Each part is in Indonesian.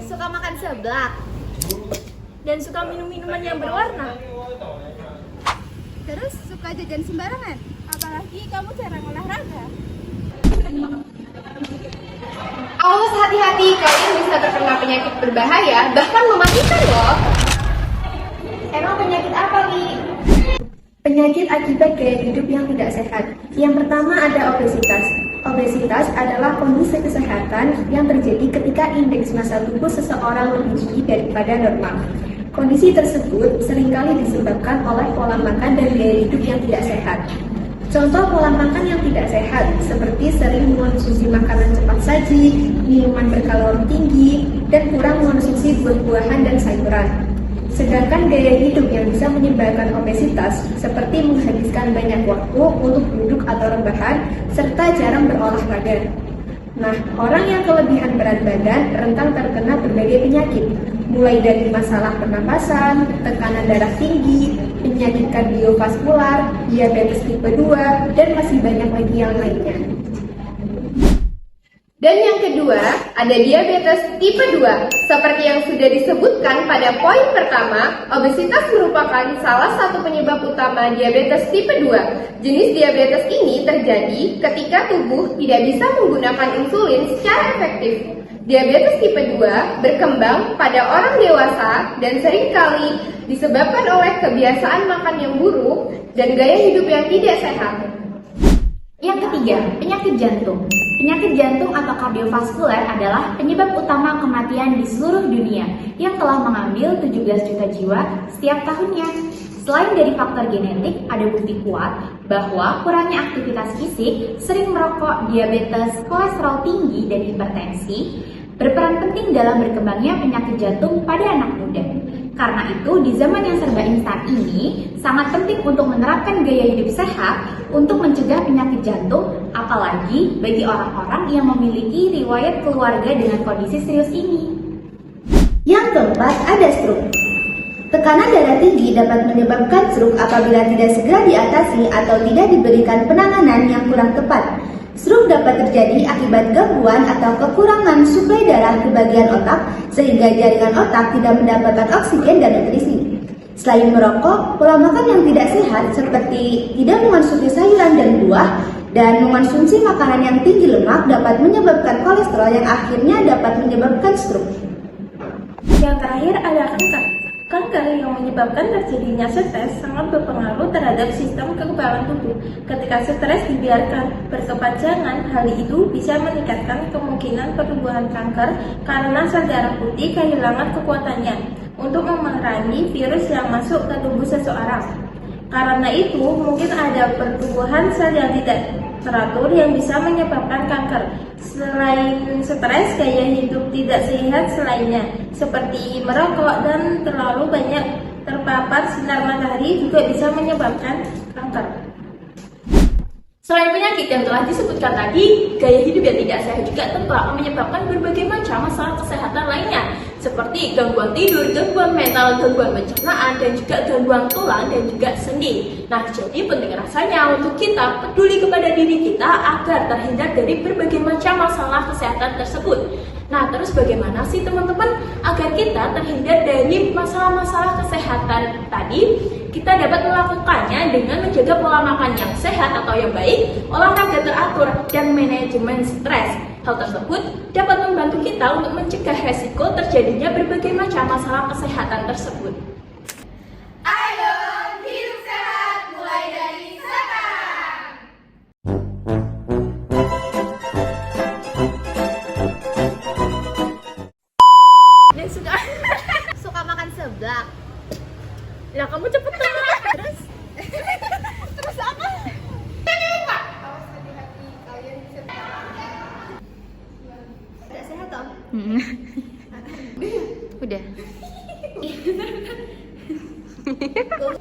Suka makan seblak dan suka minum minuman yang berwarna. terus suka jajan sembarangan, Apalagi kamu jarang olahraga. Awas hati-hati, kalian bisa terkena penyakit berbahaya, bahkan mematikan loh. emang penyakit apa nih? Penyakit akibat gaya hidup yang tidak sehat. Yang pertama ada obesitas. Obesitas adalah kondisi kesehatan yang terjadi ketika indeks massa tubuh seseorang lebih tinggi daripada normal. Kondisi tersebut seringkali disebabkan oleh pola makan dan gaya hidup yang tidak sehat. Contoh pola makan yang tidak sehat seperti sering mengonsumsi makanan cepat saji, minuman berkalori tinggi, dan kurang mengonsumsi buah-buahan dan sayuran. Sedangkan gaya hidup yang bisa menyebabkan obesitas seperti menghabiskan banyak waktu untuk duduk atau rebahan serta jarang berolahraga. Nah, orang yang kelebihan berat badan rentan terkena berbagai penyakit, mulai dari masalah pernapasan, tekanan darah tinggi, penyakit kardiovaskular, diabetes tipe 2, dan masih banyak lagi yang lainnya. Dan yang kedua, ada diabetes tipe 2. Seperti yang sudah disebutkan pada poin pertama, obesitas merupakan salah satu penyebab utama diabetes tipe 2. Jenis diabetes ini terjadi ketika tubuh tidak bisa menggunakan insulin secara efektif. Diabetes tipe 2 berkembang pada orang dewasa dan seringkali disebabkan oleh kebiasaan makan yang buruk dan gaya hidup yang tidak sehat. Yang ketiga, penyakit jantung. Penyakit jantung atau kardiovaskuler adalah penyebab utama kematian di seluruh dunia yang telah mengambil 17 juta jiwa setiap tahunnya. Selain dari faktor genetik, ada bukti kuat bahwa kurangnya aktivitas fisik, sering merokok, diabetes, kolesterol tinggi, dan hipertensi berperan penting dalam berkembangnya penyakit jantung pada anak muda. Karena itu, di zaman yang serba instan ini, sangat penting untuk menerapkan gaya hidup sehat untuk mencegah penyakit jantung, apalagi bagi orang-orang yang memiliki riwayat keluarga dengan kondisi serius ini. Yang keempat ada stroke. Tekanan darah tinggi dapat menyebabkan stroke apabila tidak segera diatasi atau tidak diberikan penanganan yang kurang tepat. Stroke dapat terjadi akibat gangguan atau kekurangan suplai darah ke bagian otak sehingga jaringan otak tidak mendapatkan oksigen dan nutrisi. Selain merokok, pola makan yang tidak sehat seperti tidak mengonsumsi sayuran dan buah dan mengonsumsi makanan yang tinggi lemak dapat menyebabkan kolesterol yang akhirnya dapat menyebabkan stroke. Yang terakhir ada kanker. Kanker yang menyebabkan terjadinya stres sangat berpengaruh terhadap sistem kekebalan tubuh. Ketika stres dibiarkan berkepanjangan, hal itu bisa meningkatkan kemungkinan pertumbuhan kanker karena sel darah putih kehilangan kekuatannya untuk memerangi virus yang masuk ke tubuh seseorang. Karena itu, mungkin ada pertumbuhan sel yang tidak teratur yang bisa menyebabkan kanker. Selain stres, gaya hidup tidak sehat selainnya, seperti merokok dan terlalu banyak terpapar sinar matahari juga bisa menyebabkan kanker. Selain penyakit yang telah disebutkan tadi, gaya hidup yang tidak sehat juga tentu akan menyebabkan berbagai macam masalah kesehatan lainnya, seperti gangguan tidur, gangguan mental, gangguan pencernaan, dan juga gangguan tulang dan juga sendi. Nah, jadi penting rasanya untuk kita peduli kepada diri kita agar terhindar dari berbagai macam masalah kesehatan tersebut. Nah, terus bagaimana sih teman-teman agar kita terhindar dari masalah-masalah kesehatan tadi? Kita dapat melakukannya dengan menjaga pola makan yang sehat atau yang baik, olahraga teratur, dan manajemen stres. Hal tersebut dapat membantu kita untuk mencegah resiko terjadinya berbagai macam masalah kesehatan tersebut. Ayo, hidup sehat mulai dari sekarang. Dan Suka makan seblak, ya kamu cepetan. terus apa? Tidak sehat toh? Udah.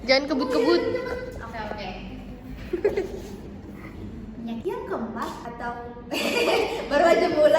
Jangan kebut-kebut. Oke. Penyakit yang keempat atau baru aja mulai.